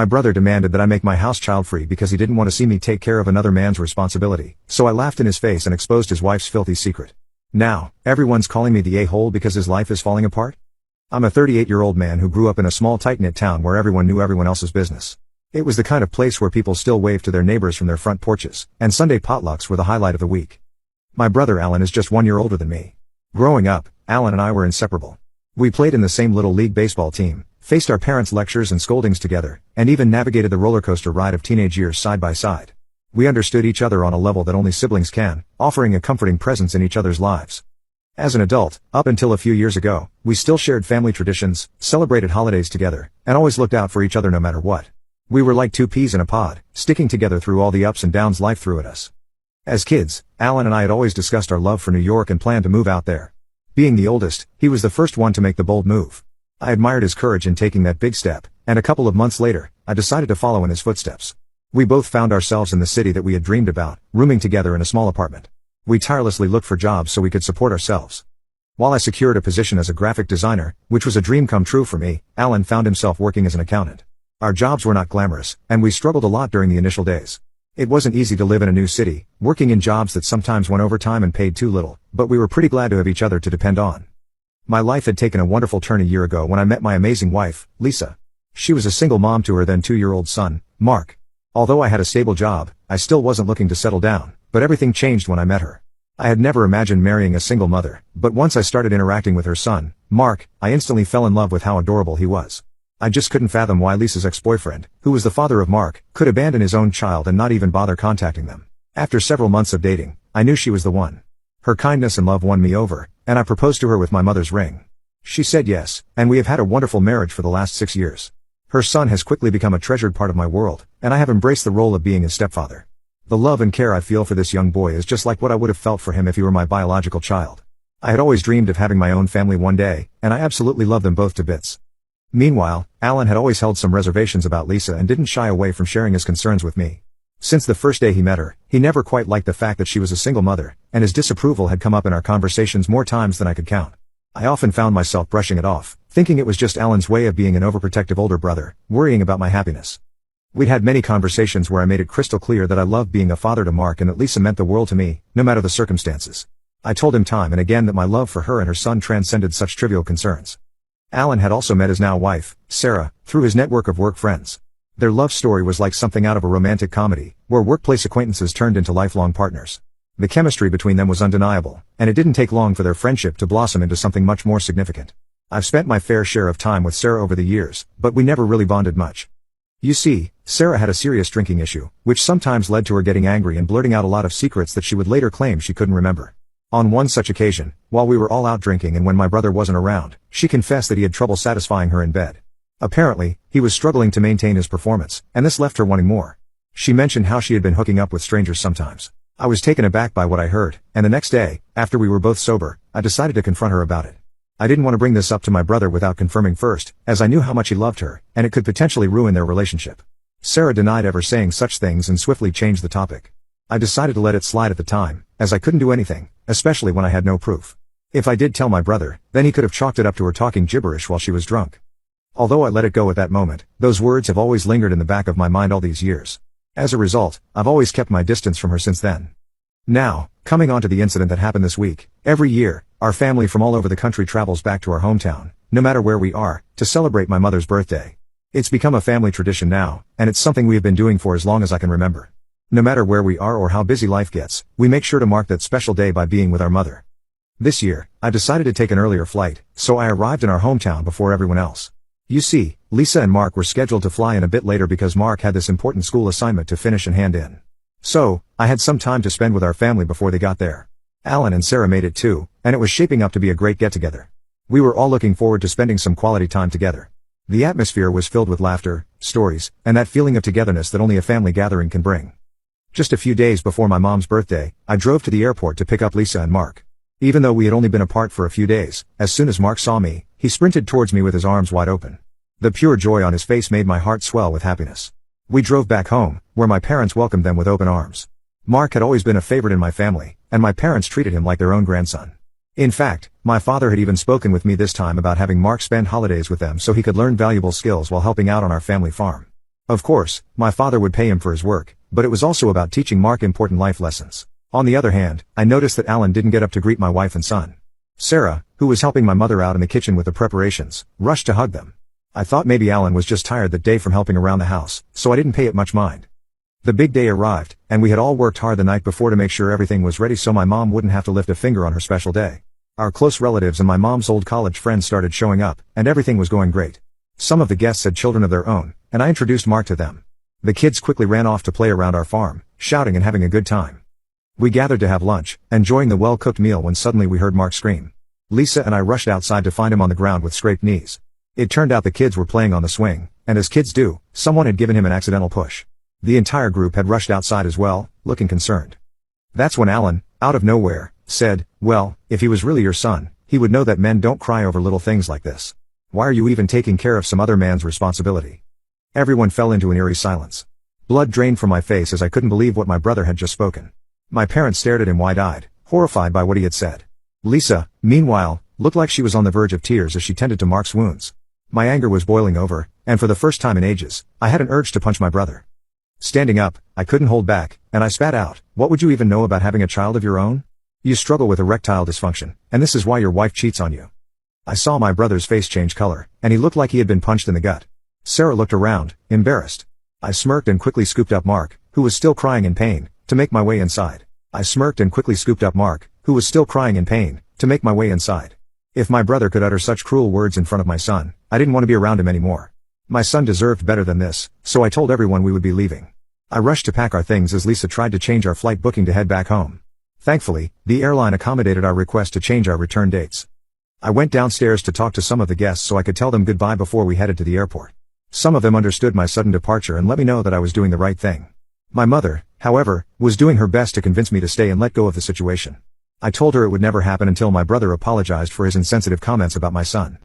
My brother demanded that I make my house child-free because he didn't want to see me take care of another man's responsibility, so I laughed in his face and exposed his wife's filthy secret. Now, everyone's calling me the a-hole because his life is falling apart? I'm a 38-year-old man who grew up in a small tight-knit town where everyone knew everyone else's business. It was the kind of place where people still waved to their neighbors from their front porches, and Sunday potlucks were the highlight of the week. My brother Alan is just 1 year older than me. Growing up, Alan and I were inseparable. We played in the same little league baseball team, faced our parents' lectures and scoldings together, and even navigated the roller coaster ride of teenage years side by side. We understood each other on a level that only siblings can, offering a comforting presence in each other's lives. As an adult, up until a few years ago, we still shared family traditions, celebrated holidays together, and always looked out for each other no matter what. We were like two peas in a pod, sticking together through all the ups and downs life threw at us. As kids, Alan and I had always discussed our love for New York and planned to move out there. Being the oldest, he was the first one to make the bold move. I admired his courage in taking that big step, and a couple of months later, I decided to follow in his footsteps. We both found ourselves in the city that we had dreamed about, rooming together in a small apartment. We tirelessly looked for jobs so we could support ourselves. While I secured a position as a graphic designer, which was a dream come true for me, Alan found himself working as an accountant. Our jobs were not glamorous, and we struggled a lot during the initial days. It wasn't easy to live in a new city, working in jobs that sometimes went overtime and paid too little, but we were pretty glad to have each other to depend on. My life had taken a wonderful turn a year ago when I met my amazing wife, Lisa. She was a single mom to her then 2-year-old son, Mark. Although I had a stable job, I still wasn't looking to settle down, but everything changed when I met her. I had never imagined marrying a single mother, but once I started interacting with her son, Mark, I instantly fell in love with how adorable he was. I just couldn't fathom why Lisa's ex-boyfriend, who was the father of Mark, could abandon his own child and not even bother contacting them. After several months of dating, I knew she was the one. Her kindness and love won me over, and I proposed to her with my mother's ring. She said yes, and we have had a wonderful marriage for the last 6 years. Her son has quickly become a treasured part of my world, and I have embraced the role of being his stepfather. The love and care I feel for this young boy is just like what I would have felt for him if he were my biological child. I had always dreamed of having my own family one day, and I absolutely love them both to bits. Meanwhile, Alan had always held some reservations about Lisa and didn't shy away from sharing his concerns with me. Since the first day he met her, he never quite liked the fact that she was a single mother, and his disapproval had come up in our conversations more times than I could count. I often found myself brushing it off, thinking it was just Alan's way of being an overprotective older brother, worrying about my happiness. We'd had many conversations where I made it crystal clear that I loved being a father to Mark and that Lisa meant the world to me, no matter the circumstances. I told him time and again that my love for her and her son transcended such trivial concerns. Alan had also met his now wife, Sarah, through his network of work friends. Their love story was like something out of a romantic comedy, where workplace acquaintances turned into lifelong partners. The chemistry between them was undeniable, and it didn't take long for their friendship to blossom into something much more significant. I've spent my fair share of time with Sarah over the years, but we never really bonded much. You see, Sarah had a serious drinking issue, which sometimes led to her getting angry and blurting out a lot of secrets that she would later claim she couldn't remember. On one such occasion, while we were all out drinking and when my brother wasn't around, she confessed that he had trouble satisfying her in bed. Apparently, he was struggling to maintain his performance, and this left her wanting more. She mentioned how she had been hooking up with strangers sometimes. I was taken aback by what I heard, and the next day, after we were both sober, I decided to confront her about it. I didn't want to bring this up to my brother without confirming first, as I knew how much he loved her, and it could potentially ruin their relationship. Sarah denied ever saying such things and swiftly changed the topic. I decided to let it slide at the time, as I couldn't do anything, especially when I had no proof. If I did tell my brother, then he could have chalked it up to her talking gibberish while she was drunk. Although I let it go at that moment, those words have always lingered in the back of my mind all these years. As a result, I've always kept my distance from her since then. Now, coming on to the incident that happened this week, every year, our family from all over the country travels back to our hometown, no matter where we are, to celebrate my mother's birthday. It's become a family tradition now, and it's something we have been doing for as long as I can remember. No matter where we are or how busy life gets, we make sure to mark that special day by being with our mother. This year, I decided to take an earlier flight, so I arrived in our hometown before everyone else. You see, Lisa and Mark were scheduled to fly in a bit later because Mark had this important school assignment to finish and hand in. So, I had some time to spend with our family before they got there. Alan and Sarah made it too, and it was shaping up to be a great get-together. We were all looking forward to spending some quality time together. The atmosphere was filled with laughter, stories, and that feeling of togetherness that only a family gathering can bring. Just a few days before my mom's birthday, I drove to the airport to pick up Lisa and Mark. Even though we had only been apart for a few days, as soon as Mark saw me, he sprinted towards me with his arms wide open. The pure joy on his face made my heart swell with happiness. We drove back home, where my parents welcomed them with open arms. Mark had always been a favorite in my family, and my parents treated him like their own grandson. In fact, my father had even spoken with me this time about having Mark spend holidays with them so he could learn valuable skills while helping out on our family farm. Of course, my father would pay him for his work, but it was also about teaching Mark important life lessons. On the other hand, I noticed that Alan didn't get up to greet my wife and son. Sarah, who was helping my mother out in the kitchen with the preparations, rushed to hug them. I thought maybe Alan was just tired that day from helping around the house, so I didn't pay it much mind. The big day arrived, and we had all worked hard the night before to make sure everything was ready so my mom wouldn't have to lift a finger on her special day. Our close relatives and my mom's old college friends started showing up, and everything was going great. Some of the guests had children of their own, and I introduced Mark to them. The kids quickly ran off to play around our farm, shouting and having a good time. We gathered to have lunch, enjoying the well-cooked meal when suddenly we heard Mark scream. Lisa and I rushed outside to find him on the ground with scraped knees. It turned out the kids were playing on the swing, and as kids do, someone had given him an accidental push. The entire group had rushed outside as well, looking concerned. That's when Alan, out of nowhere, said, "Well, if he was really your son, he would know that men don't cry over little things like this. Why are you even taking care of some other man's responsibility?" Everyone fell into an eerie silence. Blood drained from my face as I couldn't believe what my brother had just spoken. My parents stared at him wide-eyed, horrified by what he had said. Lisa, meanwhile, looked like she was on the verge of tears as she tended to Mark's wounds. My anger was boiling over, and for the first time in ages, I had an urge to punch my brother. Standing up, I couldn't hold back, and I spat out, "What would you even know about having a child of your own? You struggle with erectile dysfunction, and this is why your wife cheats on you." I saw my brother's face change color, and he looked like he had been punched in the gut. Sarah looked around, embarrassed. I smirked and quickly scooped up Mark, who was still crying in pain, to make my way inside. If my brother could utter such cruel words in front of my son, I didn't want to be around him anymore. My son deserved better than this, so I told everyone we would be leaving. I rushed to pack our things as Lisa tried to change our flight booking to head back home. Thankfully, the airline accommodated our request to change our return dates. I went downstairs to talk to some of the guests so I could tell them goodbye before we headed to the airport. Some of them understood my sudden departure and let me know that I was doing the right thing. My mother, however, was doing her best to convince me to stay and let go of the situation. I told her it would never happen until my brother apologized for his insensitive comments about my son.